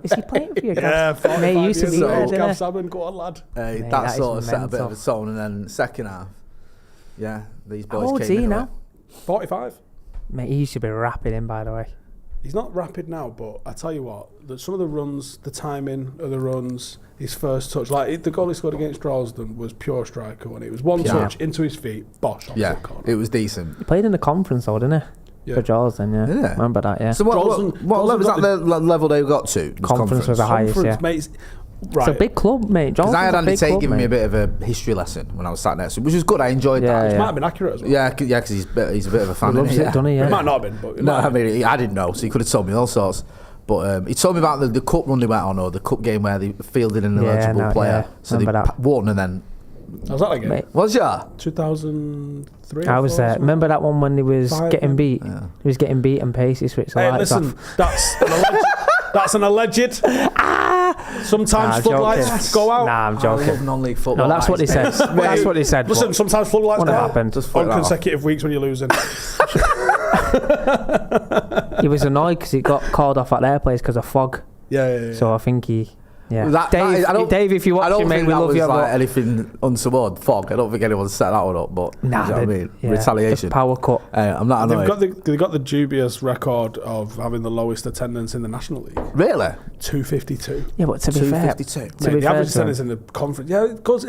Is he playing for you? Yeah, 45 Mate, he used to years be old. there, didn't Gav he? Salmon, go on, lad. Mate, that that sort is of set a bit mental. of a tone, and then second half, yeah, these How boys old's came he in. now? 45. Mate, he used to be rapid in, by the way. He's not rapid now, but I tell you what, some of the runs, the timing of the runs, his first touch, like the goal he scored against Droylsden was pure striker when it was one touch into his feet, bosh, off the corner. It was decent. He played in the conference though, didn't he? Yeah. For Droylsden, yeah. Remember that, yeah. So what level was that the level they got to? Conference was the highest, yeah. Mate, It's a big club, mate. Because I had Andy Tate club, giving me mate. a bit of a history lesson when I was sat next to him, which was good. I enjoyed that. It might have been accurate as well. Yeah, because he's a bit of a fan. He loves it, doesn't he? Yeah. It might not have been, but No, I mean, I didn't know, so he could have told me all sorts. But he told me about the cup run they went on, or the cup game where they fielded an eligible player. So they won, and then... Was that again? Was ya? 2003. I was there. Remember that one when he was getting beat? Yeah. He was getting beat and Pacey switched the lights listen, off. that's an alleged. Sometimes floodlights go out. Nah, I'm I joking. love non-league football. No, that's what he said. That's what he said. Listen, sometimes floodlights go out happened. on consecutive weeks when you're losing. He was annoyed because he got called off at their place because of fog. Yeah. So I think he... Yeah. Dave, Dave, if you're watching, mate, we love you. I don't think that was like anything untoward. Fog. I don't think anyone set that one up, but nah, you know what I mean? Retaliation. The power cut. I'm not annoyed. They've got the dubious record of having the lowest attendance in the National League. Really? 252. Yeah, but to be fair... 252. The average attendance in the conference... Yeah, because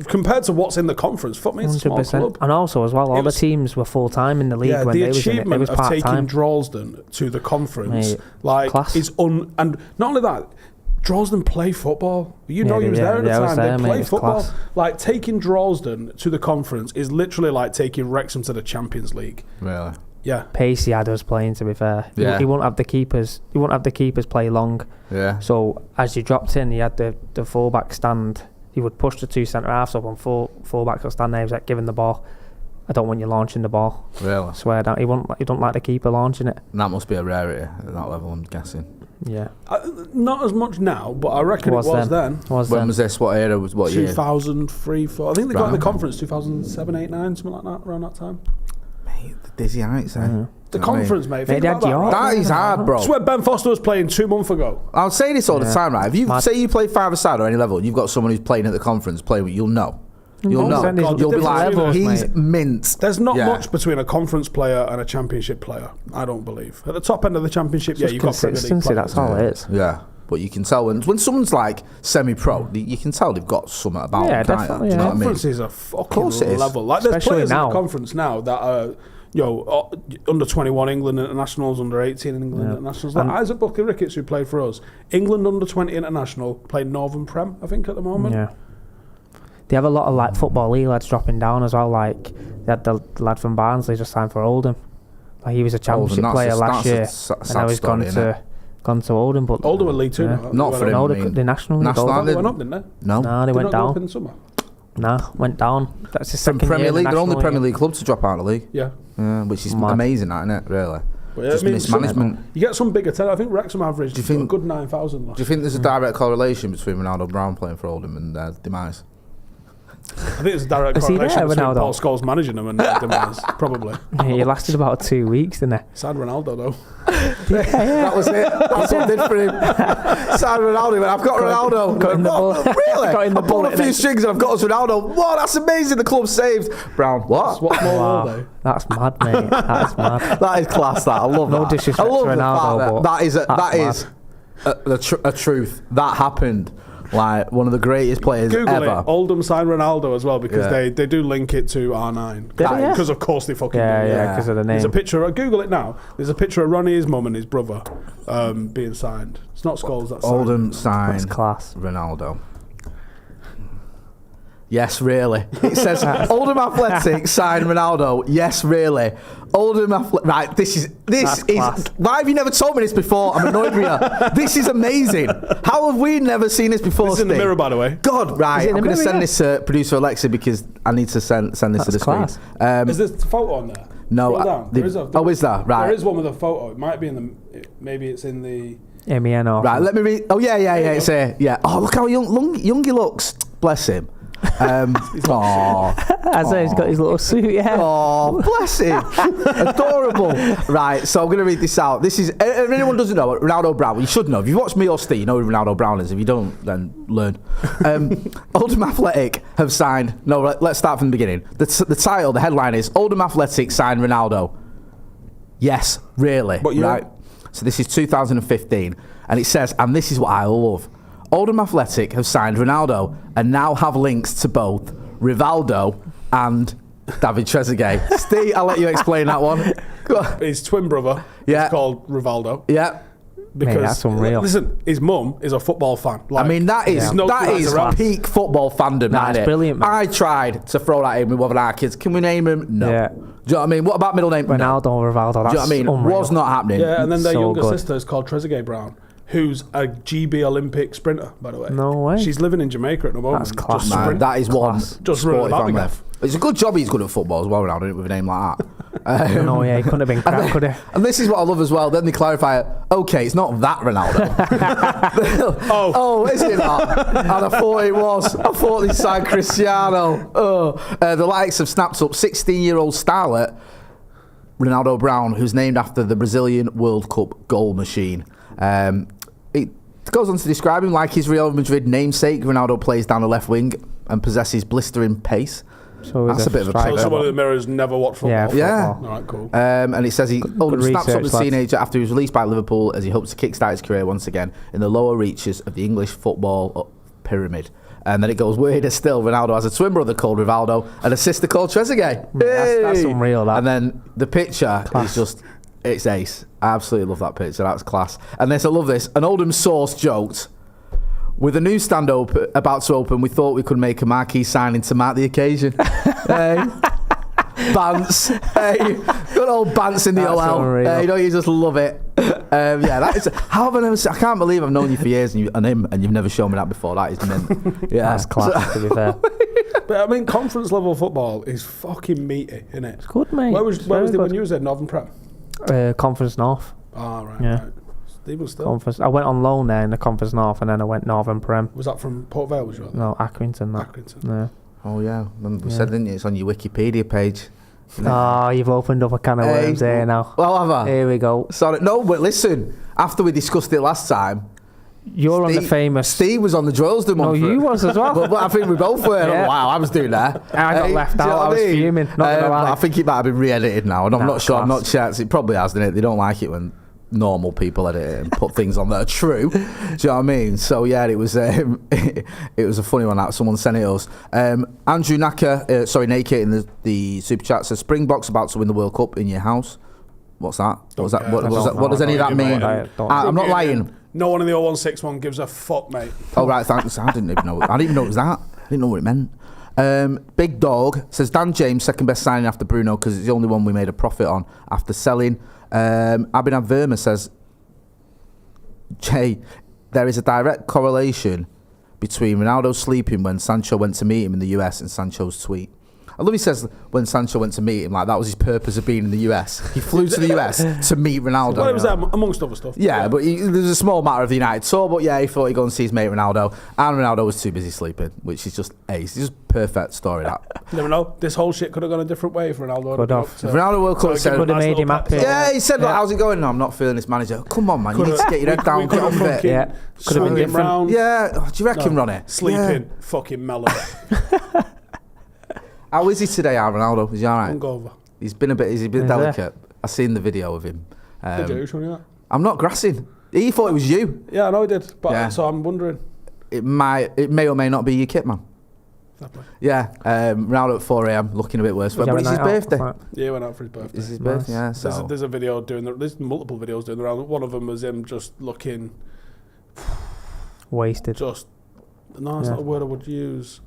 compared to what's in the conference, fuck me, it's a small club. And also, as well, all the teams were full-time in the league when the they was in it. They was achievement of taking part-time. Droylsden to the conference, class. is and not only that, Droylsden play football. You know, he was there at the time. They play football. Class. Like taking Droylsden to the conference is literally like taking Wrexham to the Champions League. Really? Yeah. Pacey had us playing. To be fair, he won't have the keepers. He won't have the keepers play long. Yeah. So as you dropped in, he had the fullback stand. He would push the two centre halves up on fullbacks would stand there. He was like giving the ball. I don't want you launching the ball. Really? I swear down. He don't like the keeper launching it. And that must be a rarity at that level, I'm guessing. Yeah. Not as much now, but I reckon it was then. When was this? What era was what year? 2003, 4. I think they got in the conference 2007, 8, 9, something like that, around that time. Mate, the dizzy heights, eh? The conference, mate. Think about that is hard, bro. That's where Ben Foster was playing 2 months ago. I'll say this all the time, right? If you say you play five-a-side or any level, you've got someone who's playing at the conference playing with, you'll know. You'll know. You'll be like, he's mint. There's not much between a conference player and a championship player, I don't believe. At the top end of the championship, you've got consistency. That's all it is. Yeah. But you can tell when someone's like semi-pro, you can tell they've got something about them. Definitely. Do you know what I mean? Conference is a fucking level. Like there's players in the conference now that are, under 21 England internationals, under 18 England internationals. Like Isaac Buckley Ricketts, who played for us, England under 20 international, played Northern Prem, I think, at the moment. Yeah. They have a lot of like football league lads dropping down as well. Like they had the lad from Barnsley just signed for Oldham. Like he was a championship player last year, and now he's gone to Oldham. But Oldham were League Two now. Not for him. The national league. They went up, didn't they? No, they went down. In the summer? Nah, went down. That's the second Premier League. year. They're only Premier League club to drop out of the league. Yeah. Which is amazing, that, isn't it? Really. Just mismanagement. You get some bigger talent. I think Wrexham averaged a good 9,000 last. Do you think there's a direct correlation between Ronaldo Brown playing for Oldham and their demise? I think there's a direct correlation between Paul Scholes managing them and demise, probably. Yeah, he lasted about 2 weeks, didn't he? Sad Ronaldo, though. That was it. That's what I did for him. Sad Ronaldo. I've got Ronaldo. Got in the ball. Really? Got in the I pulled ball a few strings and I've got us Ronaldo. Whoa, that's amazing. The club's saved. Brown. What? What's more Wow. though? That's mad, mate. That's mad. That is class. That I love. No that. disrespect I love to Ronaldo, that is a truth. That happened. Like one of the greatest players Google ever. It. Oldham signed Ronaldo as well because they do link it to R9. Because of course they fucking do. Yeah, because of the name. There's a picture. Google it now. There's a picture of Ronnie, his mum, and his brother being signed. It's not Scholes that's signed. Oldham signed That's class. Ronaldo. Yes, really. It says Oldham Athletic signed Ronaldo. Yes, really. Oldham Athletic. Right, this is. Class. Why have you never told me this before? I'm annoyed with you. This is amazing. How have we never seen this before? This is in the mirror, by the way. God, right. I'm going to send this to producer Alexa because I need to send this to the screen. Is there a photo on there? No. Is there? Right. There is one with a photo. It might be in the. Maybe it's in the. MEN or right. Let me read. Oh yeah. It's here. Yeah. Oh, look how young he looks. Bless him. I say he's got his little suit, yeah. Oh, bless him. Adorable. Right, so I'm going to read this out. This is, if anyone doesn't know, Ronaldo Brown, you should know. If you watch me or Steve, you know who Ronaldo Brown is. If you don't, then learn. Oldham Athletic have signed, let's start from the beginning. The title, the headline is, Oldham Athletic signed Ronaldo. Yes, really. Right. So this is 2015, and it says, and this is what I love, Oldham Athletic have signed Ronaldo and now have links to both Rivaldo and David Trezeguet. Steve, I'll let you explain that one. His twin brother is called Rivaldo. Yeah. Because that's unreal. Listen, his mum is a football fan. Like, I mean, that is peak football fandom. That's brilliant, man. I tried to throw that in with one of our kids. Can we name him? No. Yeah. Do you know what I mean? What about middle name? Ronaldo or Rivaldo? That's Do you know what I mean? unreal. Was not happening. Yeah, and then their younger sister is called Trezeguet Brown, who's a GB Olympic sprinter, by the way. No way. She's living in Jamaica at the moment. That's class, man. That is one. Just running about the gaff. It's a good job he's good at football as well, Ronaldo, with a name like that. No, yeah, he couldn't have been crap, could he? And this is what I love as well. Then they clarify it. Okay, it's not that Ronaldo. Is it not? And I thought it was. I thought they signed Cristiano. The likes have snapped up 16-year-old starlet Ronaldo Brown, who's named after the Brazilian World Cup goal machine. It goes on to describe him like his Real Madrid namesake. Ronaldo plays down the left wing and possesses blistering pace. So that's a bit of a So someone in the mirror's never watched football. Yeah. All right, cool. And it says he snaps up the teenager after he was released by Liverpool as he hopes to kickstart his career once again in the lower reaches of the English football pyramid. And then it goes weirder still. Ronaldo has a twin brother called Rivaldo and a sister called Trezeguet. That's unreal, that. And then the picture is just, it's ace. I absolutely love that picture. That's class. And this, I love this. An Oldham source joked, with a newsstand about to open, we thought we could make a marquee signing to mark the occasion. Hey. Bants. Hey. Good old Bants in the OL. Hey, don't you just love it? That is. How have I never? I can't believe I've known you for years and you've never shown me that before. That is mint. Yeah, that's class. To be fair. But I mean, conference level football is fucking meaty, isn't it? It's good, mate. Where was it when you was at Northern Prem? Conference North. Oh, right. Yeah. Right. Even still. Conference. I went on loan there in the Conference North, and then I went Northern Prem. Was that from Port Vale? Was you at? No, Accrington. Accrington. Yeah. Oh yeah, remember we said, didn't you? It's on your Wikipedia page. Oh, you've opened up a can of worms here now. Well, have I? Here we go. Sorry, no, but listen. After we discussed it last time, you're on the famous. Steve was on the Droylsden one. No, you was as well. but I think we both were. Yeah. Wow, I was doing that. I got left out. I was fuming. Not gonna lie. I think it might have been re-edited now, and I'm not sure. I'm not checked. It probably has, didn't it? They don't like it when normal people edit it and put things on that are true. Do you know what I mean? So yeah, it was a funny one that someone sent it us. Andrew Naka in the super chat says Springboks about to win the World Cup in your house. What's that? What does any of that mean? I'm not lying. No one in the 0161 gives a fuck, mate. Oh right, thanks. I didn't even know it was that. I didn't know what it meant. Big Dog says Dan James second best signing after Bruno because it's the only one we made a profit on after selling. Abhinav Verma says, Jay, there is a direct correlation between Ronaldo sleeping when Sancho went to meet him in the US and Sancho's tweet. I love he says when Sancho went to meet him, like that was his purpose of being in the US. He flew to the US to meet Ronaldo. Well, it was that amongst other stuff. Yeah, but there's a small matter of the United tour, but yeah, he thought he'd go and see his mate Ronaldo, and Ronaldo was too busy sleeping, which is just ace. It's just perfect story, that. You never know. This whole shit could have gone a different way if Ronaldo could have. If Ronaldo would have said, could have made him happy. Yeah, he said, like, how's it going? No, I'm not feeling this manager. Come on, man, you need to get your head down, get on with it. Yeah, could have been different. Round. Yeah, do you reckon, Ronnie? Sleeping, fucking mellow. How is he today, Ronaldo? Is he all right? Hungover. He's been delicate. I've seen the video of him. Did you show me that? I'm not grassing. He thought it was you. Yeah, I know he did. But so I'm wondering. It may or may not be your kit, man. Exactly. Yeah, Ronaldo at 4 a.m. looking a bit worse. But it's his birthday. Yeah, he went out for his birthday. It's his birthday, yeah. So. There's a video there's multiple videos doing the round. One of them was him just looking... wasted. That's not a word I would use.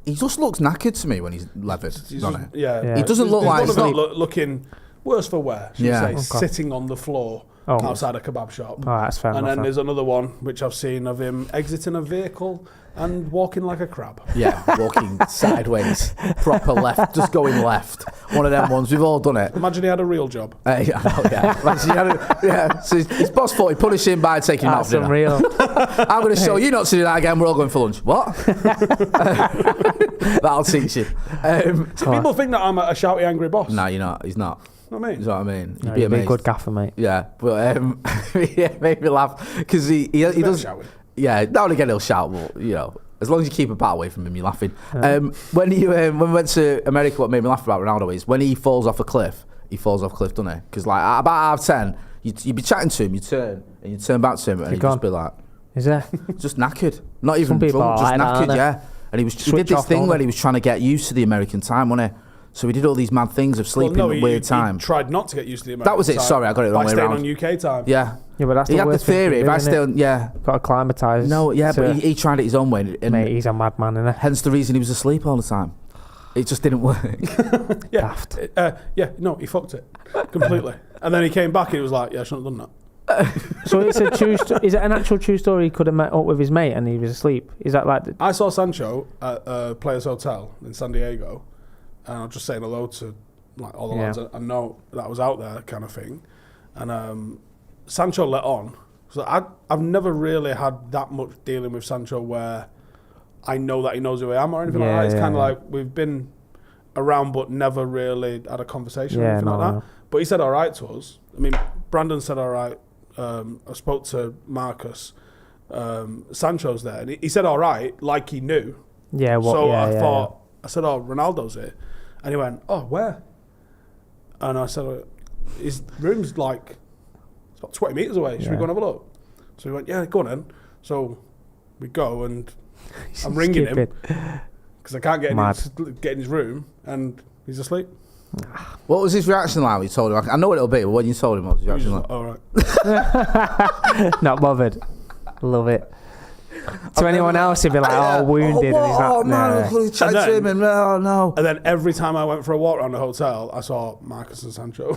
He just looks knackered to me when he's leathered. He doesn't look like looking worse for wear. Should we say, sitting on the floor outside a kebab shop. Oh, that's fair. And then there's another one which I've seen of him exiting a vehicle and walking like a crab. Yeah, walking sideways, proper left, just going left. One of them ones. We've all done it. Imagine he had a real job. Yeah. So his boss thought he'd punish him by taking him out for dinner. Real. I'm going to show you not to do that again. We're all going for lunch. What? That'll teach you. So people think that I'm a shouty, angry boss. No, you're not. He's not. You know what I mean? You know what I mean? You'd be a good gaffer, mate. Yeah, but it made me laugh because he does. Shouting. Yeah, now and again he'll shout, but as long as you keep a bat away from him, you're laughing. When we went to America, what made me laugh about Ronaldo is when he falls off a cliff. He falls off a cliff, doesn't he? Because like at about 10, you'd be chatting to him, you turn back to him, and he'd just be like, "Is there?" Just knackered, not even drunk, just knackered. Yeah, and he did this thing where he was trying to get used to the American time, wasn't he? So he did all these mad things of sleeping at weird time. He tried not to get used to the American time. That was it. Sorry, I got it the wrong way around. By staying on UK time. Yeah. Yeah, but that's he had the theory. If I stay on, got to acclimatise. No, yeah, but he tried it his own way. And mate, he's a madman, isn't he? Hence the reason he was asleep all the time. It just didn't work. Daft. No, he fucked it completely. And then he came back and he was like, "Yeah, I shouldn't have done that." So it's a true. Is it an actual true story? He could have met up with his mate and he was asleep. Is that like? I saw Sancho at a Players Hotel in San Diego, and I was just saying hello to like all the lads I know that was out there, kind of thing. And Sancho let on. So I've never really had that much dealing with Sancho where I know that he knows who I am or anything like that. It's kind of like we've been around but never really had a conversation or anything like that. But he said all right to us. I mean, Brandon said all right. I spoke to Marcus. Sancho's there. And he said all right, like he knew. Yeah, I said, oh, Ronaldo's here. And he went, oh, where? And I said, his room's like, it's about 20 metres away. Should we go and have a look? So he went, yeah, go on then. So we go and I'm ringing him because I can't get in his room and he's asleep. What was his reaction like when you told him? I know what it'll be, but when you told him, what was his reaction like? All right. Not bothered. Love it. To anyone else, he'd be like, wounded. And he's like, oh, man, chat to him and no. And then every time I went for a walk around the hotel, I saw Marcus and Sancho.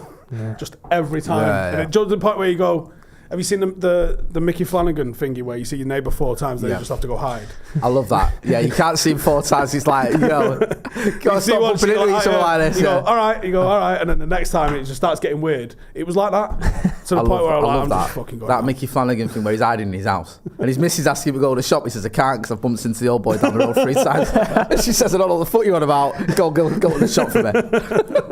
Just every time. And it goes to the point where you go, have you seen the Mickey Flanagan thingy where you see your neighbour 4 times, then you just have to go hide? I love that. Yeah, you can't see him 4 times. It's like, gotta stop bumping into each other like this. You go, all right. And then the next time it just starts getting weird. It was like that. To the point where I'm just fucking going. That Mickey Flanagan thing where he's hiding in his house. And his missus asks him to go to the shop. He says, I can't because I've bumped into the old boy down the road 3 times. And she says, I don't know what the fuck you're on about. Go to the shop for me.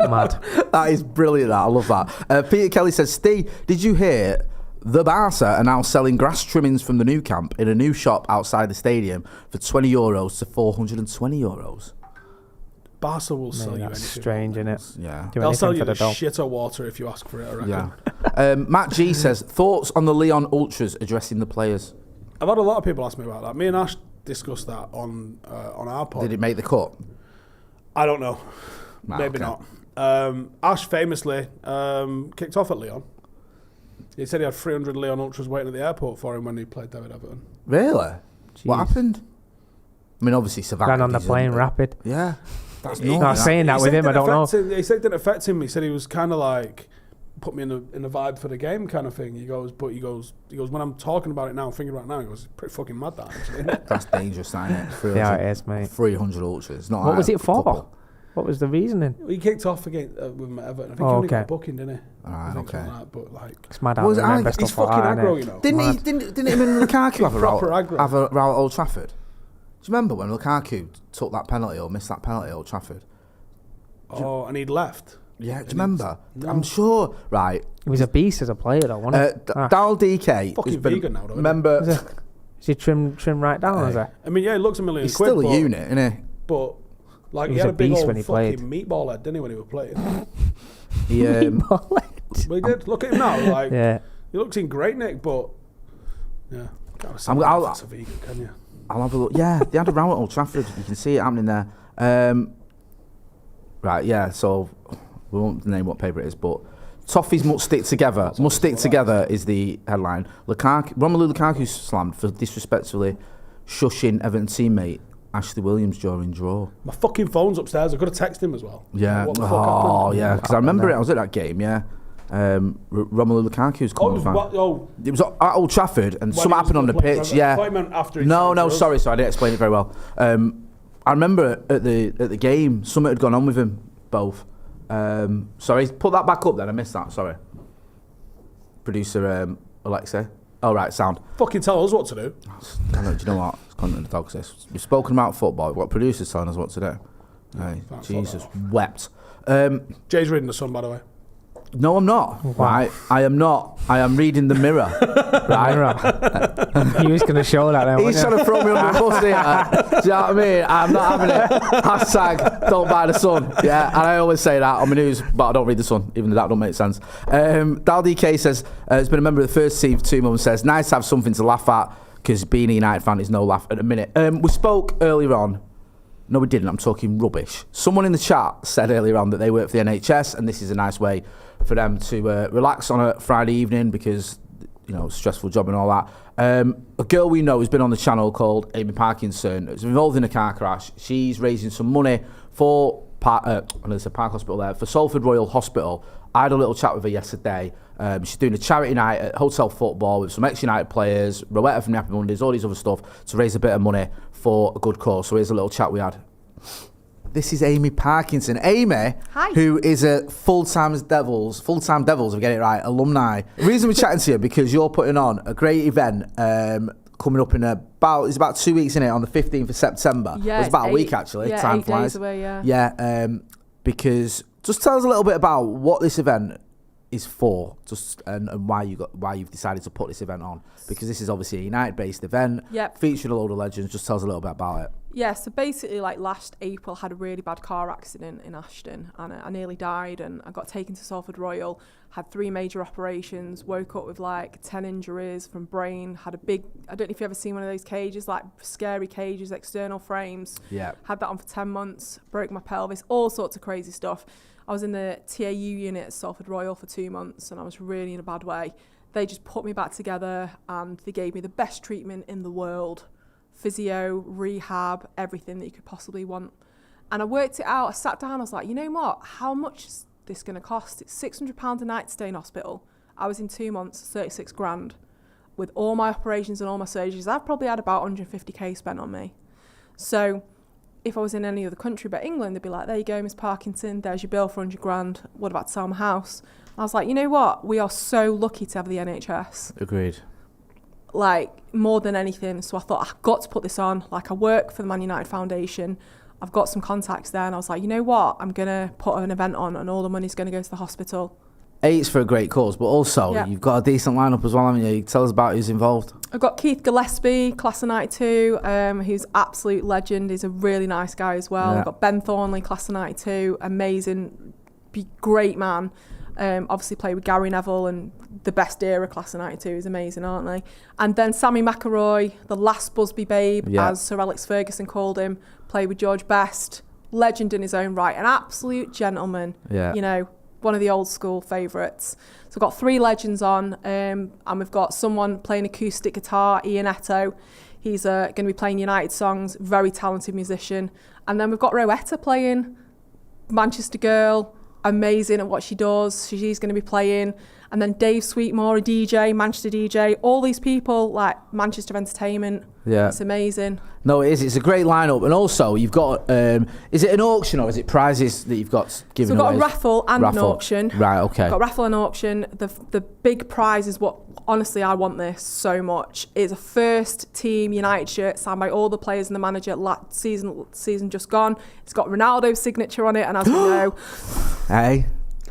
Mad. That is brilliant, that. I love that. Peter Kelly says, Steve, did you hear the Barca are now selling grass trimmings from the new camp in a new shop outside the stadium for €20 to €420? Barca will sell you anything. That's strange, isn't it? Yeah. They'll sell you the shit of water if you ask for it, I reckon. Yeah. Matt G says, thoughts on the Leon Ultras addressing the players? I've had a lot of people ask me about that. Me and Ash discussed that on our pod. Did it make the cut? I don't know. Maybe not. Ash famously kicked off at Leon. He said he had 300 Leon Ultras waiting at the airport for him when he played David Everton. Really? Jeez. What happened? I mean, obviously, Savannah. Ran on the plane rapid. Yeah. That's not saying that with him, I don't know. He said it didn't affect him. He said he was kind of like, put me in the vibe for the game kind of thing. He goes, when I'm talking about it now, thinking about it now, he goes, it's pretty fucking mad that actually. That's dangerous, isn't it? Yeah, it is, mate. 300 Ultras. Not what was it for? Couple. What was the reasoning? He kicked off again with him at Everton. I think he only got a booking, didn't he? Alright, okay. Like, but like, it's mad. He's fucking aggro, you know. Didn't him and Lukaku have a row at Old Trafford? Do you remember when Lukaku took that penalty or missed that penalty at Old Trafford? And he'd left. Yeah, do you remember? No. I'm sure. Right. He was a beast as a player, though, wasn't he? Dal DK. Fucking vegan now, though. Remember? Is he trim right down? Is he? I mean, yeah, it looks $1 million. He's still a unit, isn't he? But like, he had a big old fucking meatball head, didn't he, when he was playing? Meatball head. Well, he did. Look at him now. Like, he looks in great nick, but yeah. That's a vegan, can you? I'll have a look. Yeah, they had a row at Old Trafford. You can see it happening there. Right, yeah. So we won't name what paper it is, but Toffees must stick together. Must stick together is the headline. Romelu Lukaku slammed for disrespectfully shushing Everton teammate Ashley Williams during draw. My fucking phone's upstairs. I could have texted him as well. Yeah. What the fuck happened? Yeah. Because I remember it. I was at that game. Yeah. Romelu Lukaku's coming back. It was at Old Trafford, and something happened on the pitch. Yeah. Sorry, I didn't explain it very well. I remember at the game, something had gone on with him both. Sorry, put that back up then. I missed that. Sorry. Producer Alexei. Oh, right, sound. Fucking tell us what to do. Do you know what? It's content of the dog. We've spoken about football. We've got producers telling us what to do. Hey, Jesus wept. Jay's reading The Sun, by the way. No, I'm not. Wow. Right? I am not. I am reading The Mirror. Right? He was going to show that then. He's trying to throw me under the bus here. Do you know what I mean? I'm not having it. Hashtag don't buy The Sun. Yeah, and I always say that on my news, but I don't read The Sun, even though that don't make sense. Dal DK says, has been a member of the first team for 2 months, says, nice to have something to laugh at, because being a United fan is no laugh at the minute. We spoke earlier on. No, we didn't. I'm talking rubbish. Someone in the chat said earlier on that they work for the NHS, and this is a nice way for them to relax on a Friday evening because, stressful job and all that. A girl we know has been on the channel called Amy Parkinson. It's involved in a car crash. She's raising some money for Park Hospital there, for Salford Royal Hospital. I had a little chat with her yesterday. She's doing a charity night at Hotel Football with some ex-United players, Rowetta from the Happy Mondays, all these other stuff to raise a bit of money for a good cause. So here's a little chat we had. This is Amy Parkinson. Amy, hi. Who is a full-time Devils, if I get it right, alumni. The reason we're chatting to you because you're putting on a great event coming up in about 2 weeks in it on the 15th of September. Yeah, it's about a week actually. Yeah, Time 8 flies. days away, yeah. Yeah, because just tell us a little bit about what this event is for, and why you've decided to put this event on, because this is obviously a United-based event, featuring a load of legends. Just tell us a little bit about it. Yeah, so basically, last April, I had a really bad car accident in Ashton, and I nearly died, and I got taken to Salford Royal, had 3 major operations, woke up with 10 injuries from brain, had a big, I don't know if you've ever seen one of those cages, scary cages, external frames. Yeah. Had that on for 10 months, broke my pelvis, all sorts of crazy stuff. I was in the TAU unit at Salford Royal for 2 months, and I was really in a bad way. They just put me back together, and they gave me the best treatment in the world. Physio, rehab, everything that you could possibly want. And I worked it out. I sat down. I was like, you know what? How much is this going to cost? It's £600 a night to stay in hospital. I was in 2 months, 36 grand. With all my operations and all my surgeries, I've probably had about 150k spent on me. So if I was in any other country but England, they'd be like, there you go, Miss Parkinson, there's your bill for 100 grand. What about to sell my house? I was like, you know what? We are so lucky to have the NHS. Agreed. More than anything. So I thought, I've got to put this on. I work for the Man United Foundation. I've got some contacts there. And I was like, you know what? I'm going to put an event on and all the money's going to go to the hospital. It's for a great cause, but also you've got a decent lineup as well, haven't you? Tell us about who's involved. I've got Keith Gillespie, class of 92, who's absolute legend. He's a really nice guy as well. Yeah. I've got Ben Thornley, class of 92, amazing, great man. Obviously played with Gary Neville and the best era class of 92 is amazing, aren't they? And then Sammy McElroy, the last Busby babe, as Sir Alex Ferguson called him, played with George Best, legend in his own right, an absolute gentleman, one of the old school favourites. So I've got 3 legends on, and we've got someone playing acoustic guitar, Ian Etto. He's going to be playing United songs, very talented musician. And then we've got Rowetta playing, Manchester girl, amazing at what she does. She's going to be playing. And then Dave Sweetmore, a DJ, Manchester DJ, all these people, Manchester Entertainment. Yeah. It's amazing. No, it is. It's a great lineup. And also, you've got, is it an auction or is it prizes that you've got given away? So we've got a raffle and an auction. Right, okay. Got a raffle and auction. The big prize is what, honestly, I want this so much, is a first team United shirt signed by all the players and the manager season just gone. It's got Ronaldo's signature on it, and as we know... Hey...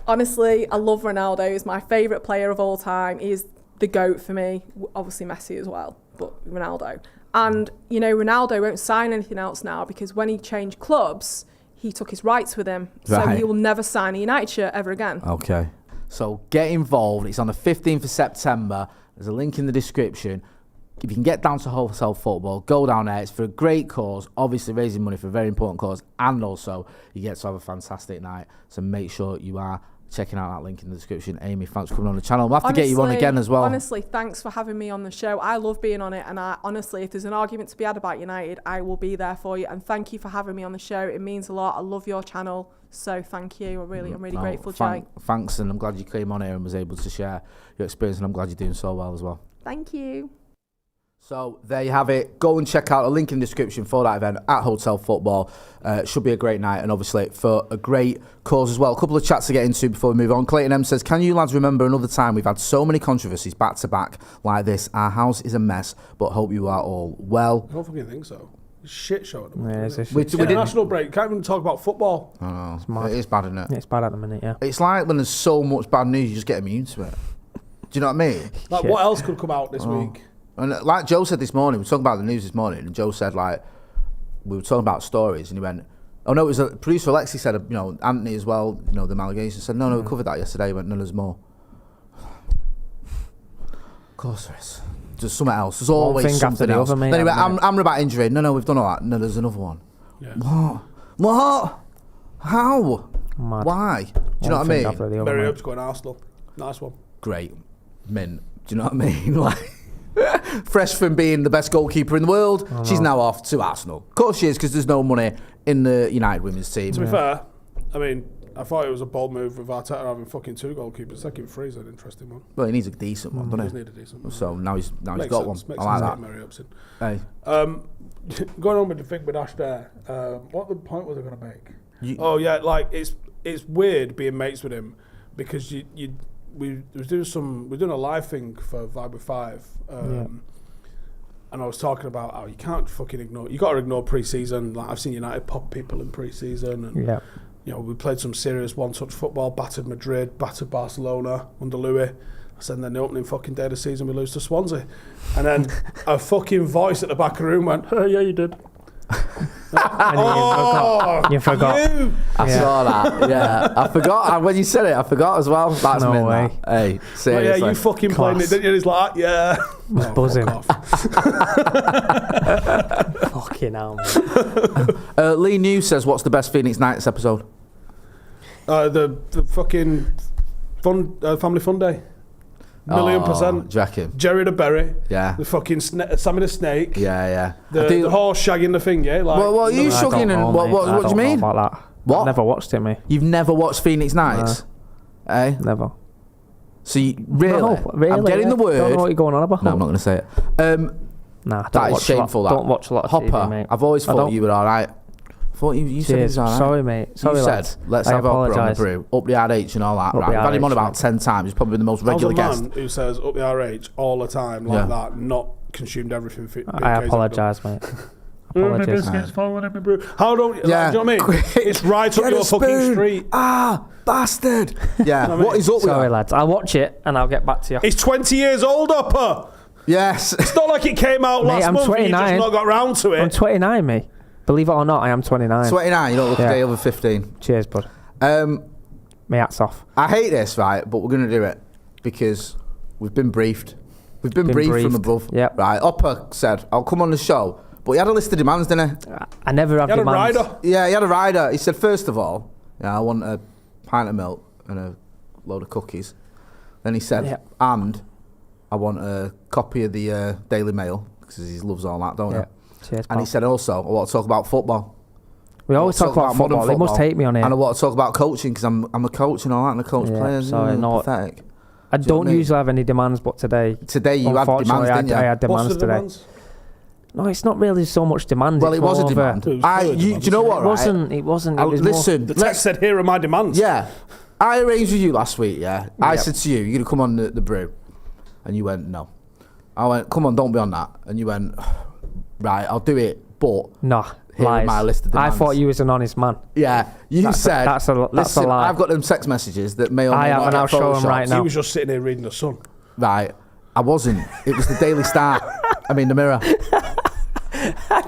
Honestly, I love Ronaldo. He's my favourite player of all time. He's the GOAT for me. Obviously Messi as well, but Ronaldo. And, Ronaldo won't sign anything else now because when he changed clubs, he took his rights with him. Right. So he will never sign a United shirt ever again. Okay. So get involved. It's on the 15th of September. There's a link in the description. If you can get down to Hotel Football, go down there. It's for a great cause, obviously raising money for a very important cause, and also you get to have a fantastic night. So make sure you are checking out that link in the description. Amy, thanks for coming on the channel. We'll have to get you on again as well. Honestly, thanks for having me on the show. I love being on it, and honestly, if there's an argument to be had about United, I will be there for you. And thank you for having me on the show. It means a lot. I love your channel, so thank you. I'm really grateful, Jay. Thanks, and I'm glad you came on here and was able to share your experience, and I'm glad you're doing so well as well. Thank you. So there you have it. Go and check out the link in the description for that event at Hotel Football. Should be a great night, and obviously for a great cause as well. A couple of chats to get into before we move on. Clayton M says, can you lads remember another time we've had so many controversies back to back like this? Our house is a mess, but hope you are all well. I don't fucking think so. It's a shit show at the moment. Yeah, it's a international break. Can't even talk about football. I know. It is bad, isn't it? It's bad at the minute, yeah. It's like when there's so much bad news, you just get immune to it. Do you know what I mean? Like, what else could come out this week? And like Joe said this morning, we were talking about the news this morning, and Joe said, like, we were talking about stories, and he went, oh no, it was producer Alexi said, you know, Anthony as well, you know, the allegations, said, no, we covered that yesterday. He went, no, there's more. Of course there is. There's something else. There's always something else. Other, mate, anyway, I'm about injury. No, we've done all that. No, there's another one. Yeah. What? How? Mad. Why? Do you know what I mean? Mary Hope's going Arsenal. Nice one. Great. Mint. Do you know what I mean? Like, fresh from being the best goalkeeper in the world, she's now off to Arsenal. Of course she is, because there's no money in the United women's team. To be fair, I mean, I thought it was a bold move with Arteta having fucking 2 goalkeepers. Second three is an interesting one. Well, he needs a decent one, doesn't he? He does need a decent one. So now he's got sense. one. Makes I like sense that. Mary Hope's in. Hey. Going on with the thing with Ash there, what the point was I going to make? Like it's weird being mates with him, because we're doing a live thing for Vibe with 5, and I was talking about how you can't fucking ignore. You got to ignore pre-season. Like, I've seen United pop people in pre-season, and you know, we played some serious one-touch football. Battered Madrid, battered Barcelona under Louis. I said, then the opening fucking day of the season, we lose to Swansea, and then a fucking voice at the back of the room went, "Oh yeah, you did." You forgot. I saw that. Yeah, I forgot. When you said it, I forgot as well. That's no way. Hey, seriously. Yeah, you fucking played it, didn't you? He's like, yeah. Was buzzing. Fucking hell, man. Lee New says, what's the best Phoenix Nights episode? The fucking family fun day. $1,000,000%. Do you reckon? Jerry the Berry. Yeah. The fucking Sammy the Snake. Yeah. The horse shagging the thing, yeah? Like, what are you shagging and what do you mean? About that. What? I've never watched it, mate. You've never watched Phoenix Nights? Eh? Never. So you, really? No, really? I'm getting the word. I don't know what you're going on about. No, I'm not going to say it. Nah, that is shameful. Don't watch a lot of Hopper, TV, mate. I've always thought you were alright. Thought you said he was alright. Sorry, mate. Sorry, you lads. said, let's have Hopper on the Brew. Up the RH and all that. Right. We've had him on about 10 times. He's probably the most regular guest. Man who says up the RH all the time like that, not consumed everything. I apologise, mate. Apologies. How don't you? Do you know what I mean? It's right up your fucking street. Ah, bastard. Yeah. What is up with that? Sorry, lads. I'll watch it and I'll get back to you. It's 20 years old, Upper. Yes. It's not like it came out last month and you just not got round to it. I'm 29, mate. Believe it or not, I am 29. 29, you don't look a day over 15. Cheers, bud. My hat's off. I hate this, right, but we're going to do it because we've been briefed. We've been briefed from above. Yep. Right, Upper said, I'll come on the show, but he had a list of demands, didn't he? I never have demands. He had a rider. Yeah, he had a rider. He said, first of all, I want a pint of milk and a load of cookies. Then he said, and I want a copy of the Daily Mail, because he loves all that, don't you? Cheers, and he said also, I want to talk about football. We always talk about football. They must hate me on it. And I want to talk about coaching, because I'm a coach and all that, and I coach players. Sorry, no. Pathetic. I don't usually have any demands, but today you had demands, didn't you? I had demands today. Demands? No, it's not really so much demand. Well, it was a demand. Do you know what, right? It wasn't. Listen. The text said, here are my demands. Yeah. I arranged with you last week, yeah? I said to you, you're going to come on the Brew. And you went, no. I went, come on, don't be on that. And you went, right, I'll do it, but here are my list of demands. I thought you was an honest man. Yeah, said that's a lie. I've got them text messages that may or may not and I'll show them right now. He was just sitting here reading The Sun. Right, I wasn't. It was the Daily Star. I mean, the Mirror.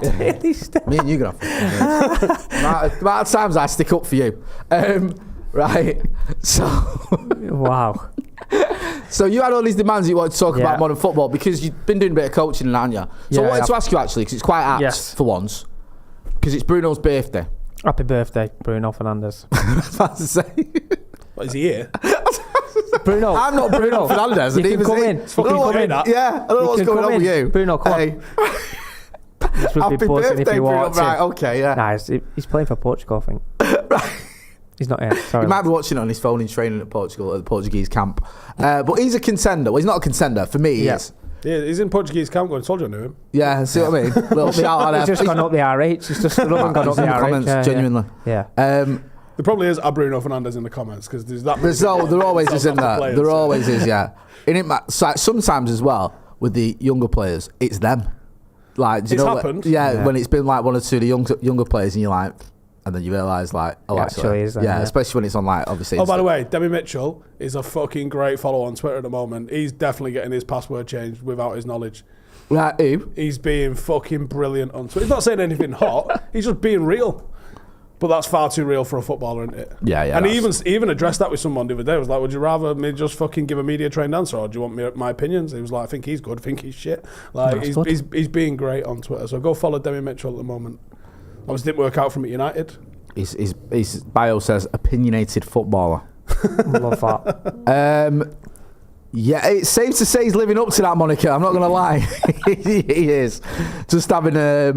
Daily Star. Me and you got off. The amount of times I stick up for you. Right, so wow. So you had all these demands you wanted to talk about modern football because you've been doing a bit of coaching, haven't you? So I wanted to ask you actually, because it's quite apt for once, because it's Bruno's birthday. Happy birthday, Bruno Fernandes. I was about to say. What, is he here? Bruno. I'm not Bruno Fernandes. You can come in. Yeah, I don't know what's going on with you. Bruno, come on. Happy birthday, if you Bruno. Right, okay, yeah. Nah, he's playing for Portugal, I think. Right. He's not here. Sorry. He might be watching on his phone in training at Portugal, at the Portuguese camp. But he's a contender. Well, he's not a contender. For me, he is. Yeah, he's in Portuguese camp going, I told you I knew him. Yeah, see what I mean? Little shout out there. He's just gone up the RH. He's just gone up the RH. Comments, genuinely. Yeah. There probably is a Bruno Fernandes in the comments because there's that. There always is in there. There always is, yeah. Sometimes as well with the younger players, it's them. Like, do you know? Happened. Yeah, when it's been like one or two of the younger players, and you're like, and then you realise like, oh, actually is. Yeah, especially when it's on like obviously. Oh, by the way, Demi Mitchell is a fucking great follow on Twitter at the moment. He's definitely getting his password changed without his knowledge. Right, who? He's being fucking brilliant on Twitter. He's not saying anything hot. He's just being real. But that's far too real for a footballer, isn't it? Yeah. And he even addressed that with someone the other day. He was like, would you rather me just fucking give a media trained answer, or do you want my opinions? He was like, I think he's good, I think he's shit. Like, he's being great on Twitter. So go follow Demi Mitchell at the moment. Obviously didn't work out from at United. His bio says opinionated footballer. Love that. Yeah, it's safe to say he's living up to that moniker. I'm not going to lie. He is. Just having a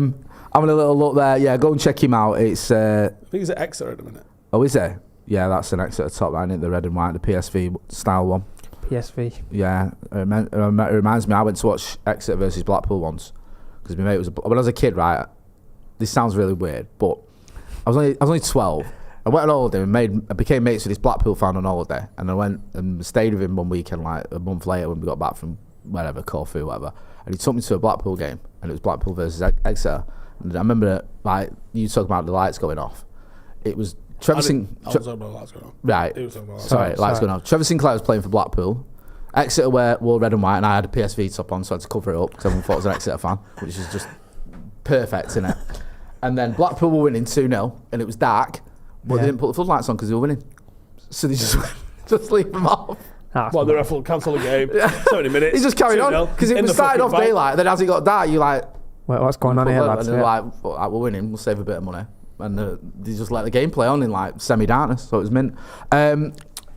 little look there. Yeah, go and check him out. It's. I think he's at Exeter at the minute. Oh, is there? Yeah, that's an Exeter top line, the red and white, the PSV style one. PSV. Yeah, it reminds me. I went to watch Exeter versus Blackpool once because my mate was. When I was a kid, right. This sounds really weird, but I was only 12. I went on holiday and I became mates with this Blackpool fan on holiday, and I went and stayed with him one weekend, like a month later when we got back from wherever, Corfu, whatever. And he took me to a Blackpool game, and it was Blackpool versus Exeter. And I remember, like, you talk about the lights going off. It was Trevor Sinclair. I was talking about the lights going off. Right. He was talking about lights going off. Trevor Sinclair was playing for Blackpool. Exeter wore red and white, and I had a PSV top on, so I had to cover it up because everyone thought I was an Exeter fan, which is just perfect, innit? And then Blackpool were winning 2-0, and it was dark, but they didn't put the floodlights on because they were winning. So they just leave them off. Well, the ref will cancel the game. 70 minutes. He just carried on because it was started off daylight. Then as it got dark, you're like, wait, what's going on here, lads? And they're like, we're winning. We'll save a bit of money. And they just let the game play on in like semi-darkness. So it was mint.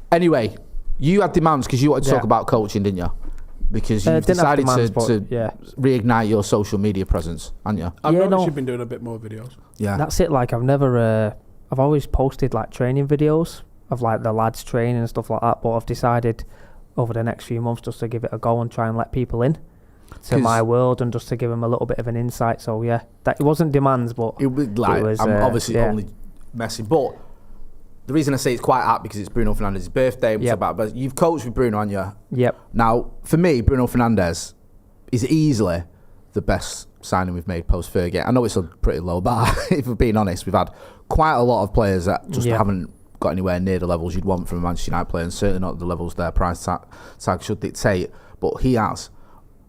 Anyway, you had demands because you wanted to talk about coaching, didn't you? Because you've decided to reignite your social media presence, haven't you? I've noticed you've been doing a bit more videos. Yeah, that's it. Like I've always posted like training videos of like the lads training and stuff like that. But I've decided over the next few months just to give it a go and try and let people in to my world and just to give them a little bit of an insight. So yeah, that it wasn't demands, but it was. I'm obviously only messing, but. The reason I say it's quite apt because it's Bruno Fernandes' birthday. But you've coached with Bruno, haven't you? Yep. Now, for me, Bruno Fernandes is easily the best signing we've made post-Fergie. I know it's a pretty low bar, if we're being honest. We've had quite a lot of players that just haven't got anywhere near the levels you'd want from a Manchester United player, and certainly not the levels their price tag should dictate. But he has.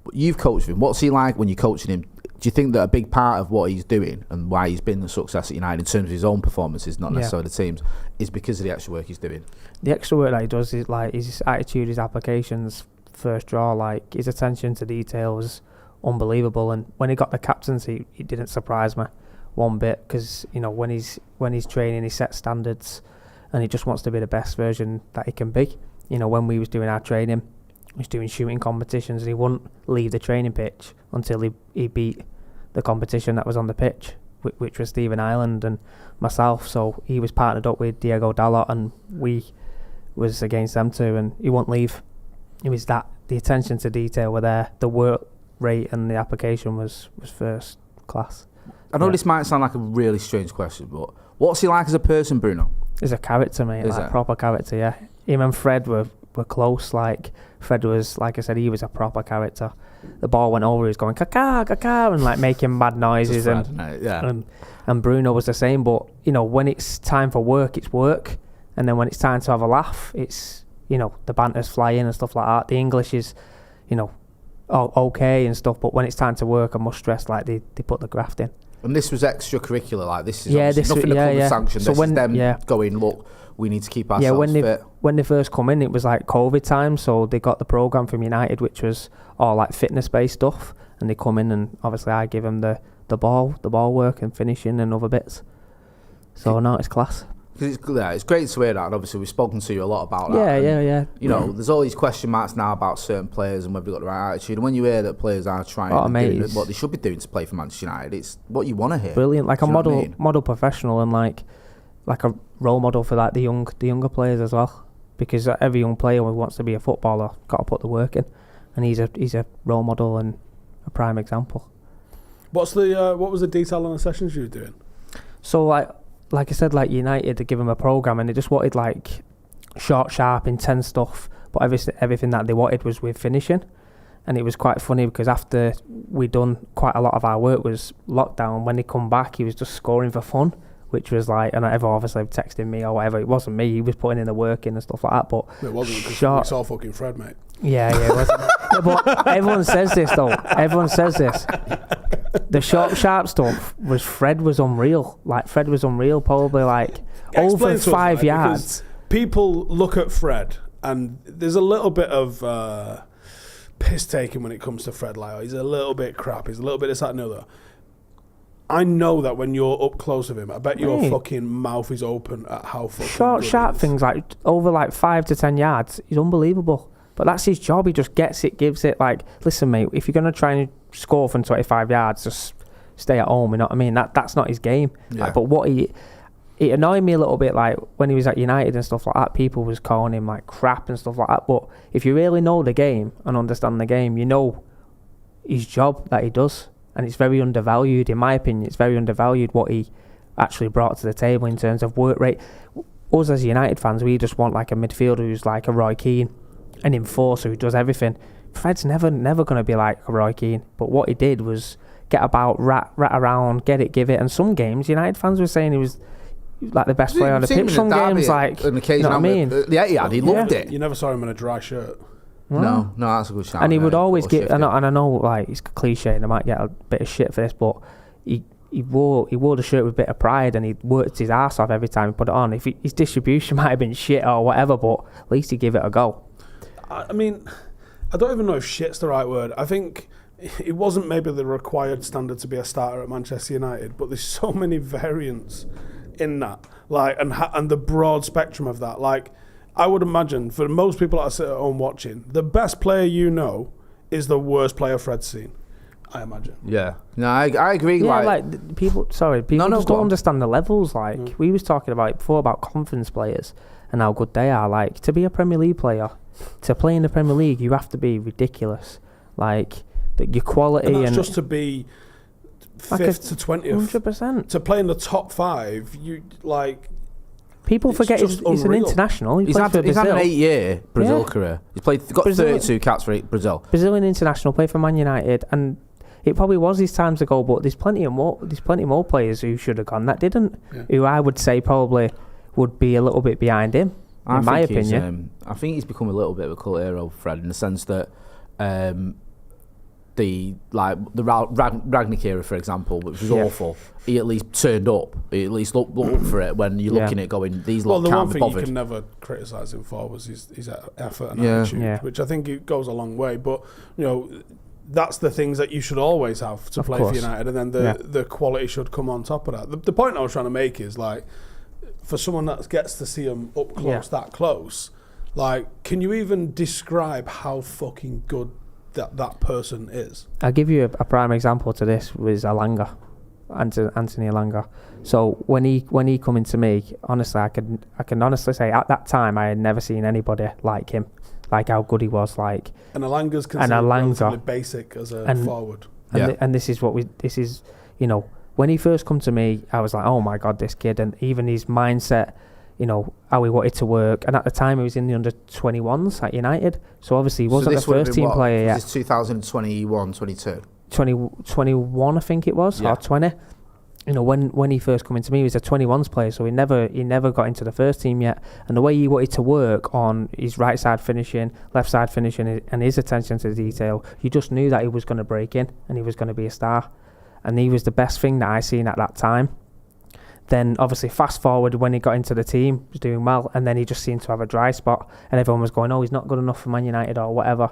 But you've coached him. What's he like when you're coaching him? Do you think that a big part of what he's doing and why he's been a success at United in terms of his own performances, not necessarily the team's, is because of the extra work he's doing? The extra work that he does is like his attitude, his applications, first draw, like his attention to detail was unbelievable. And when he got the captaincy, it didn't surprise me one bit because when he's training, he sets standards and he just wants to be the best version that he can be. When we was doing our training, he was doing shooting competitions and he wouldn't leave the training pitch until he beat the competition that was on the pitch, which was Stephen Ireland and myself. So he was partnered up with Diego Dalot and we was against them two, and he wouldn't leave. It was that the attention to detail were there, the work rate and the application was first class. I know this might sound like a really strange question, but what's he like as a person, Bruno? He's a character, mate, like proper character, yeah. Him and Fred were close. Like Fred was, like I said, he was a proper character. The ball went over, he was going caca caca and like making mad noises, and Bruno was the same. But when it's time for work, it's work, and then when it's time to have a laugh, it's the banter's flying and stuff like that. The English is okay and stuff, but when it's time to work, I must stress like they put the graft in. And this was extracurricular, like this is nothing to come with sanction. So this is them going, look, we need to keep ourselves fit. When they first come in, it was like COVID time, so they got the programme from United, which was all like fitness-based stuff, and they come in and obviously I give them the ball work and finishing and other bits. So now it's class. Because it's great to hear that, and obviously we've spoken to you a lot about that. Yeah. You know, there's all these question marks now about certain players and whether they've got the right attitude. And when you hear that players are trying doing what they should be doing to play for Manchester United, it's what you want to hear. Brilliant, like a model professional, and like a role model for like the younger players as well. Because every young player who wants to be a footballer got to put the work in, and he's a role model and a prime example. What was the detail on the sessions you were doing? So like I said, like United to give them a program, and they just wanted like short, sharp, intense stuff. But everything that they wanted was with finishing, and it was quite funny because after we'd done quite a lot of our work was lockdown. When they come back, he was just scoring for fun, which was like, and everyone obviously texting me or whatever. It wasn't me. He was putting in the work in and stuff like that. But it wasn't because we saw fucking Fred, mate. Yeah, it wasn't. Yeah, but everyone says this though. Everyone says this. The short, sharp stuff Fred was unreal. Like Fred was unreal, probably like over 5 yards. People look at Fred, and there's a little bit of piss taking when it comes to Fred. Like, he's a little bit crap. He's a little bit this, that, and the other. I know that when you're up close with him, I bet your fucking mouth is open at how fucking short, sharp things like over like 5 to 10 yards. He's unbelievable. But that's his job. He just gets it, gives it. Like, listen, mate, if you're going to try and score from 25 yards, just stay at home, you know what I mean? That's not his game. Yeah. Like, but what it annoyed me a little bit, like, when he was at United and stuff like that, people was calling him, like, crap and stuff like that. But if you really know the game and understand the game, you know his job that he does. And it's very undervalued, in my opinion. It's very undervalued what he actually brought to the table in terms of work rate. Us as United fans, we just want, like, a midfielder who's like a Roy Keane, an enforcer who does everything. Fred's never going to be like a Roy Keane, but what he did was get about, rat around, get it, give it. And some games, United fans were saying he was like the best player on the pitch. Some games, like, you know what I mean? He loved it. You never saw him in a dry shirt. No, that's a good shout. And he would always get, and I know, like, it's cliche, and I might get a bit of shit for this, but he wore the shirt with a bit of pride, and he worked his ass off every time he put it on. If his distribution might have been shit or whatever, but at least he gave it a go. I mean, I don't even know if shit's the right word. I think it wasn't maybe the required standard to be a starter at Manchester United, but there's so many variants in that, like, and the broad spectrum of that. Like, I would imagine for most people that sit at home watching, the best player you know is the worst player Fred's seen. I imagine. Yeah. No, I agree. Yeah, like people just don't understand the levels. Like, we was talking about before about conference players and how good they are. Like, to be a Premier League player, to play in the Premier League, you have to be ridiculous. Like, your quality and that's just to be 5th to 20th. 100%. To play in the top 5, you like. People forget he's an international. He's had an 8-year Brazil career. He's got 32 caps for Brazil. Brazilian international, played for Man United, and it probably was his time to go. But there's plenty more players who should have gone that didn't. Yeah. Who I would say probably would be a little bit behind him. In my opinion, I think he's become a little bit of a cult hero, Fred, in the sense that the Ragnick era, for example, which was awful. He at least turned up. He at least looked up for it when you're looking at going, these lot can't be bothered. Well, the one thing you can never criticise him for was his effort and attitude, which I think it goes a long way. But, you know, that's the things that you should always have to play for United, and then the quality should come on top of that. The point I was trying to make is, like, for someone that gets to see him up close, that close, like, can you even describe how fucking good that person is? I'll give you a prime example to this was Elanga, Anthony Elanga. So when he come into me, honestly, I can honestly say at that time I had never seen anybody like him, like how good he was. Like, and Elanga's considered relatively basic as a forward. And this is you know, when he first come to me, I was like, oh my god, this kid, and even his mindset, you know, how he wanted to work. And at the time, he was in the under-21s at United. So obviously, he wasn't the first-team player yet. This is 2021, 22? 21, I think it was, or 20. You know, when he first come into me, he was a 21s player, so he never got into the first team yet. And the way he wanted to work on his right side finishing, left side finishing, and his attention to detail, you just knew that he was going to break in and he was going to be a star. And he was the best thing that I seen at that time. Then obviously fast forward when he got into the team, he was doing well, and then he just seemed to have a dry spot, and everyone was going, oh, he's not good enough for Man United or whatever.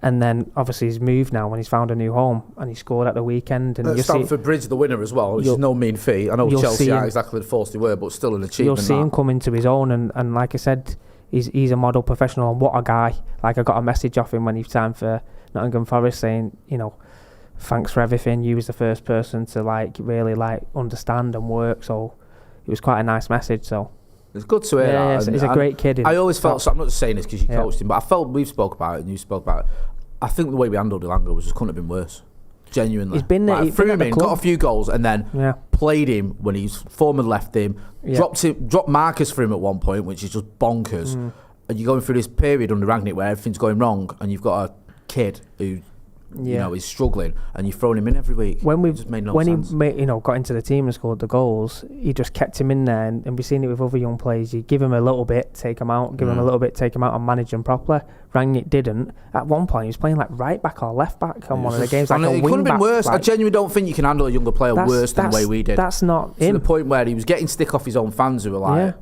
And then obviously he's moved now when he's found a new home, and he scored at the weekend. And Stamford Bridge, the winner as well, which is no mean feat. I know Chelsea aren't exactly the force they were, but still an achievement. You'll see him come into his own, and like I said, he's a model professional, and what a guy. Like, I got a message off him when he signed for Nottingham Forest saying, you know, thanks for everything. You was the first person to like really like understand and work. So it was quite a nice message. So it's good to hear that. He's a great kid. I always felt, so I'm not just saying this because you coached him, but I felt, we've spoke about it and you spoke about it, I think the way we handled Ilanga was just couldn't have been worse. Genuinely. He's been there. Like, threw him in, got a few goals, and then played him when his foreman left him, dropped Marcus for him at one point, which is just bonkers. And you're going through this period under Rangnick where everything's going wrong, and you've got a kid who you know is struggling, and you're throwing him in every week. When he got into the team and scored the goals, he just kept him in there, and we've seen it with other young players. You give him a little bit, take him out, give him a little bit, take him out, and manage him properly. Rangnick didn't. At one point, he was playing like right back or left back on one of the games. Like, it couldn't have been worse. I genuinely don't think you can handle a younger player worse than the way we did. That's not to the point where he was getting stick off his own fans who were like,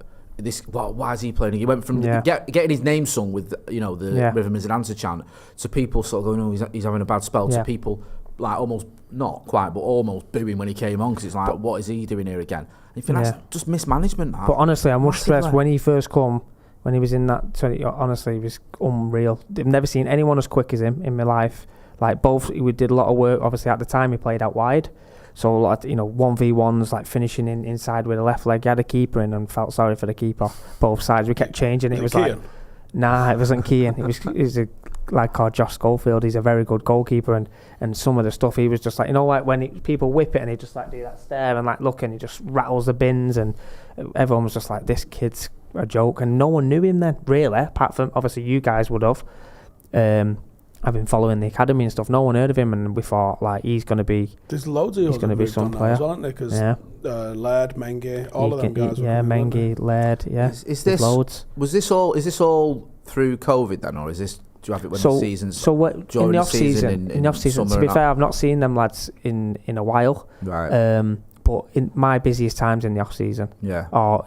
why is he playing? He went from getting his name sung with the rhythm as an answer chant to people sort of going, oh, he's having a bad spell, to people like almost, not quite, but almost booing when he came on, because it's like, what is he doing here again? And you think that's just mismanagement. But honestly, I must stress, when he first come, when he was in that 20, honestly, he was unreal. I've never seen anyone as quick as him in my life. Like, we did a lot of work. Obviously, at the time, he played out wide. So, a lot of, 1v1s, like finishing inside with a left leg. He had a keeper in and felt sorry for the keeper. Both sides. We kept changing. It was like, nah, it wasn't Keane. It was a lad called Josh Schofield. He's a very good goalkeeper. And some of the stuff, he was just like, like when people whip it and he just like do that stare and like look, and he just rattles the bins. And everyone was just like, this kid's a joke. And no one knew him then, really, apart from obviously you guys would have. I've been following the academy and stuff. No one heard of him, and we thought like he's going to be. There's loads of. He's going to be some player, as well, aren't there? Because Laird, Mengi, all of them guys. Mengi, Laird. Yeah, is this loads? Was this all? Is this all through COVID then, or is this? Do you have it when the season's? So what in the off season? In the off season, to be fair, I've not seen them lads in a while. Right. But in my busiest times in the off season. Yeah. Or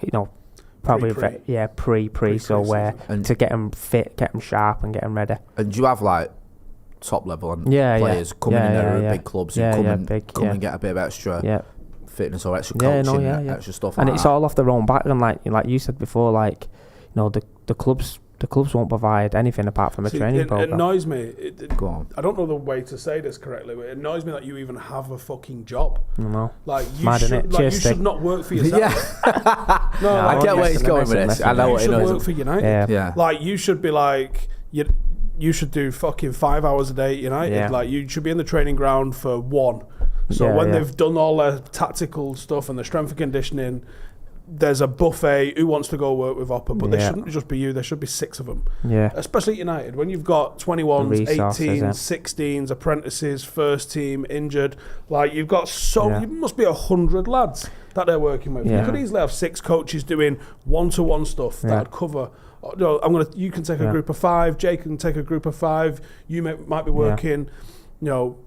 probably pre. So where to get them fit, get them sharp, and get them ready. And do you have like top level and players coming in there at big clubs who come and get a bit of extra fitness or extra coaching, extra stuff, and like it's that. all off their own back. And like you said before, like the clubs won't provide anything apart from a training program. It annoys me. Go on. I don't know the way to say this correctly, but it annoys me that you even have a fucking job. No, like you should not work for yourself. No, I get where he's going with this. I know what he knows. You should work for United. Yeah. Like you should be like you should do fucking 5 hours a day at United. Yeah. Like you should be in the training ground for 1. So when they've done all their tactical stuff and the strength and conditioning, there's a buffet. Who wants to go work with Oppa? But there shouldn't just be you. There should be 6 of them. Yeah. Especially at United, when you've got 21s, 18s, 16s, apprentices, first team, injured. Like you've got you must be 100 lads that they're working with. You could easily have 6 coaches doing one-to-one stuff that'd cover. No, you can take a group of 5. Jake can take a group of 5. You might be working,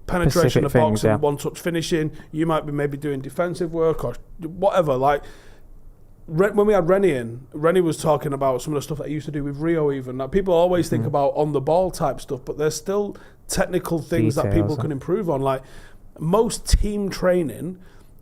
penetration of box and one-touch finishing. You might be maybe doing defensive work or whatever. Like when we had Rennie in, Rennie was talking about some of the stuff that he used to do with Rio. Even that people always think about on the ball type stuff, but there's still technical things that people can improve on. Like most team training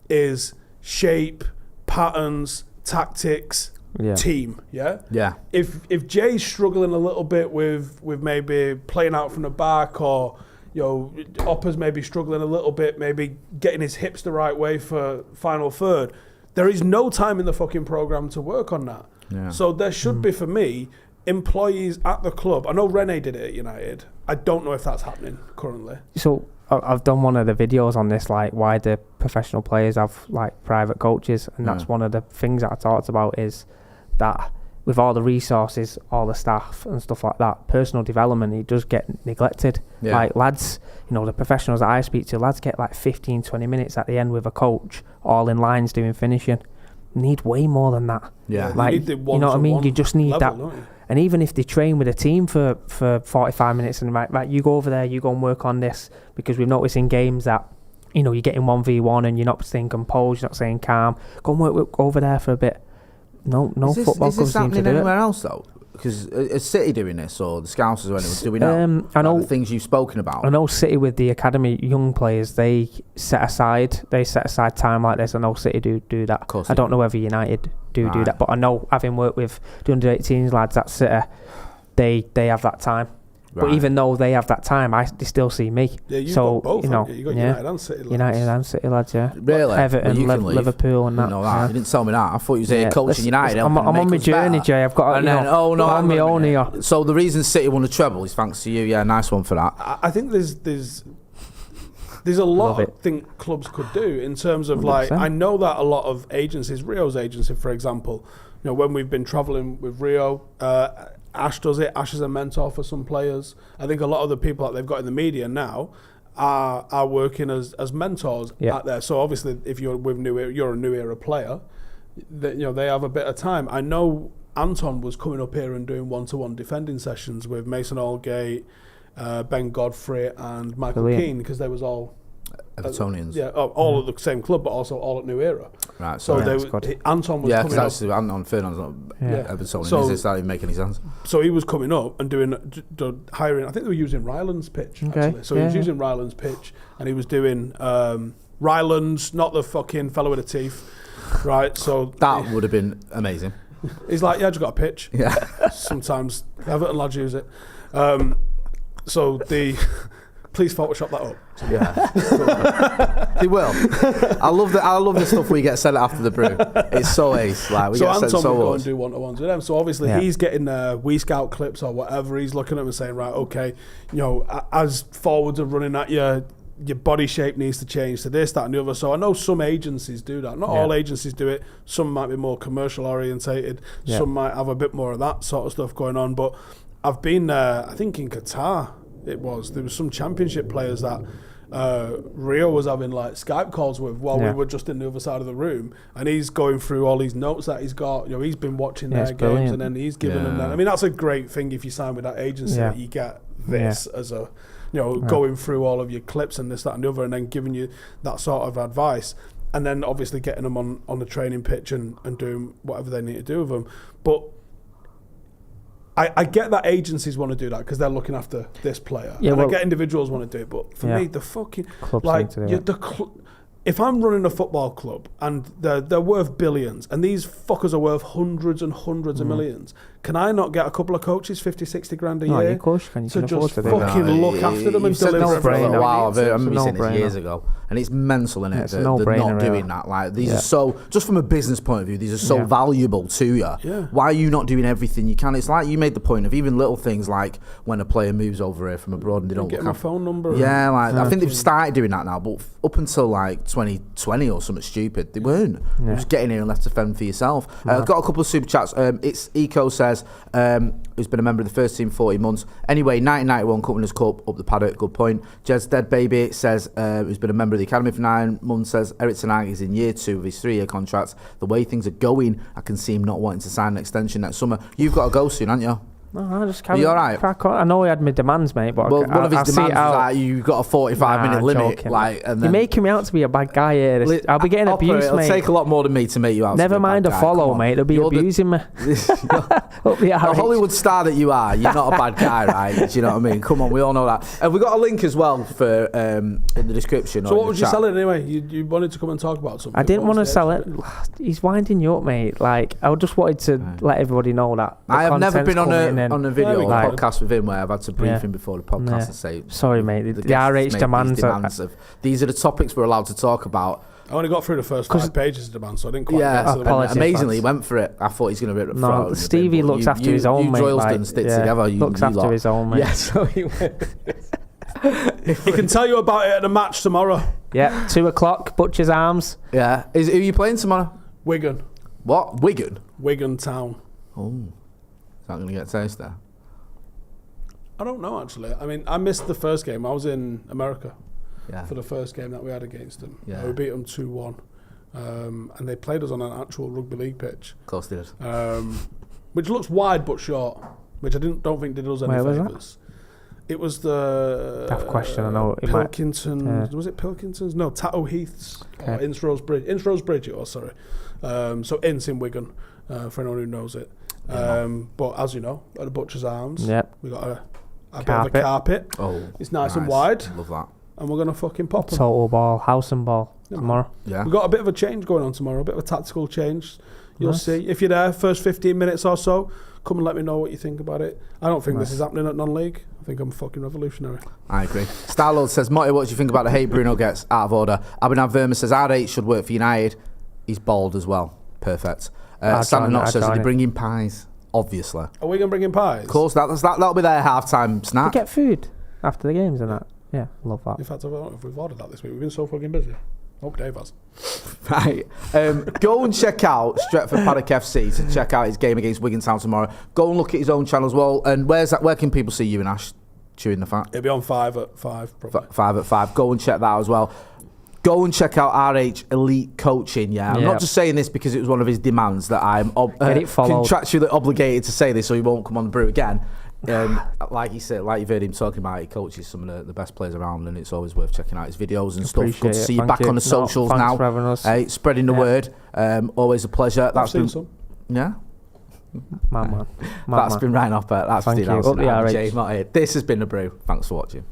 is shape, patterns, tactics. Team, yeah. If Jay's struggling a little bit with maybe playing out from the back, or Oppa's maybe struggling a little bit, maybe getting his hips the right way for final third, there is no time in the fucking program to work on that. Yeah. So there should be, for me, employees at the club. I know Rene did it at United. I don't know if that's happening currently. So I've done one of the videos on this, like why do professional players have like private coaches, and that's one of the things that I talked about is that with all the resources, all the staff and stuff like that, personal development, it does get neglected. Like lads, the professionals that I speak to, lads get like 15-20 minutes at the end with a coach, all in lines doing finishing. You need way more than that. Like, you know what I mean? You just need level, that. And even if they train with a team for 45 minutes and right, you go over there, you go and work on this, because we've noticed in games that you're getting 1v1 and you're not staying composed, you're not staying calm. Go and work over there for a bit. No football clubs seem to do it. Is this happening anywhere else though? because is City doing this or the Scousers or anyone? Do we know? I know the things you've spoken about. I know City with the academy young players, they set aside time like this. I know City do that. Of course I don't know whether United do that, but I know, having worked with the under-18s lads at City, they have that time. Right. But even though they have that time, they still see me. Yeah, you've got both, you got United and City lads. United and City lads, yeah. Really? Everton, Liverpool and that. No, that. You didn't tell me that. I thought you was here coaching United. I'm on my journey, Jay. I've got I'm on my own here. So the reason City won the treble is thanks to you. Yeah, nice one for that. I think there's a lot I think clubs could do in terms of 100%. Like, I know that a lot of agencies, Rio's agency, for example, when we've been travelling with Rio, Ash does it. Ash is a mentor for some players. I think a lot of the people that they've got in the media now are working as mentors out there. So obviously, if you're with you're a new era player, they have a bit of time. I know Anton was coming up here and doing one-to-one defending sessions with Mason Aldgate, Ben Godfrey, and Michael Keane, because they was all Evertonians. All at the same club, but also all at New Era. Right. So Anton was coming up. Yeah, because Anton Fernand's not Evertonian. So, does that even make any sense? So he was coming up and hiring. I think they were using Ryland's pitch, actually. So he was using Ryland's pitch, and he was doing Ryland's, not the fucking fellow with the teeth. Right, so... That would have been amazing. He's like, I just got a pitch. Yeah. Sometimes Everton lads use it. So the... Please Photoshop that up. Yeah, they will. I love the stuff we get sent after the brew. It's so ace. Like we get sent Anton will go and do one-to-ones with them. So obviously he's getting We Scout clips or whatever. He's looking at them and saying, right, okay, as forwards are running at you, your body shape needs to change to this, that, and the other. So I know some agencies do that. Not all agencies do it. Some might be more commercial orientated. Yeah. Some might have a bit more of that sort of stuff going on. But I've been, I think in Qatar. There was some championship players that Rio was having like Skype calls with while we were just in the other side of the room, and he's going through all these notes that he's got. He's been watching their games, brilliant. And then he's giving them that. I mean, that's a great thing if you sign with that agency that you get this as a going through all of your clips and this, that, and the other, and then giving you that sort of advice, and then obviously getting them on the training pitch and doing whatever they need to do with them. But I get that agencies want to do that because they're looking after this player. Yeah, and I get individuals want to do it, but for me, the fucking clubs if I'm running a football club and they're worth billions and these fuckers are worth hundreds and hundreds of millions, can I not get a couple of coaches 50, 60 grand a year? Of course you can. You can just fucking look after them and deliver for a while. I remember saying this years ago, and it's mental, innit? It's they're not doing that. Like these are so, just from a business point of view, these are so valuable to you. Yeah. Why are you not doing everything you can? It's like you made the point of even little things like when a player moves over here from abroad and they don't get my phone number. Yeah, like I think they've started doing that now, but up until like 2020 or something stupid, they weren't. You're just getting in and left to fend for yourself. I've got a couple of super chats. It's Eco says, who's been a member of the first team 40 months. Anyway, 1991 Cup Winners' Cup up the Paddock, good point. Jez Dead Baby says, who's been a member of the academy for 9 months, says Eric Ten Hag is in year 2 of his 3-year contract. The way things are going, I can see him not wanting to sign an extension next summer. You've got to go soon, haven't you? No, I just can't. Are you all right? I know he had my demands, mate, but one of his demands was like you've got a 45-minute limit. Joking, and then you're making me out to be a bad guy here. I'll be getting abused, mate. It'll take a lot more than me to make you out. Never mind a follow, mate. They'll be abusing me. The Hollywood star that you are, you're not a bad guy, right? Do you know what I mean? Come on, we all know that. And we got a link as well for in the description. So what was you selling anyway? You wanted to come and talk about something. I didn't want to sell it. He's winding you up, mate. Like I just wanted to let everybody know that. I have never been on a video. Podcast with him where I've had to brief him before the podcast and say, sorry mate, the RH demands these are the topics we're allowed to talk about. I only got through the first 5 pages of demands, so I didn't quite get to them. Amazingly, he went for it. I thought he's going to be able to throw it. Stevie looks after his own, mate. Droylsden stick together. Looks after his own, mate. Yeah, so he went. He can tell you about it at the match tomorrow. Yeah, 2:00, Butcher's Arms. Yeah. Who are you playing tomorrow? Wigan. What? Wigan? Wigan Town. Oh. Is that going to get a taste there? I don't know, actually. I mean, I missed the first game. I was in America for the first game that we had against them. Yeah. We beat them 2-1. And they played us on an actual rugby league pitch. Of course they did. Which looks wide but short, which I don't think did us any favours. It was the... Tough question, I know. Pilkington... Was it Pilkington's? No, Tatto Heath's. Or Ince Rose Bridge. Ince Rose Bridge it was, sorry. So Ince in Wigan, for anyone who knows it. But as you know, at the Butcher's Arms, we got a bit of a carpet. Oh, it's nice and wide. Love that. And we're going to fucking pop them. Total ball, house and ball tomorrow. Yeah. We've got a bit of a change going on tomorrow, a bit of a tactical change. You'll see. If you're there, first 15 minutes or so, come and let me know what you think about it. I don't think this is happening at non-league. I think I'm fucking revolutionary. I agree. Starlord says, Motti, what do you think about the hate Bruno gets? Out of order. Abhinav Verma says, R8 should work for United. He's bald as well. Perfect. Santa Knott says, are they bringing pies? Obviously. Are we going to bring in pies? Of course, that'll be their half-time snack. We get food after the games and that. Yeah, love that. In fact, if we've ordered that this week, we've been so fucking busy. Hope Dave has. Right. Go and check out Stretford Paddock FC to check out his game against Wigan Town tomorrow. Go and look at his own channel as well. And where can people see you and Ash chewing the fat? It'll be on 5 at 5, probably. 5 at 5. Go and check that as well. Go and check out RH Elite Coaching, I'm not just saying this because it was one of his demands that I'm contractually obligated to say this so he won't come on the Brew again. Like he said, like you've heard him talking about, he coaches some of the best players around and it's always worth checking out his videos and stuff. Good to see you back on the socials now. For having us. Spreading the word. Always a pleasure. I've seen some. Yeah? Man. That's been Ryan Hopper. That's Thank Steve you. Nelson. Up the RH. This has been The Brew. Thanks for watching.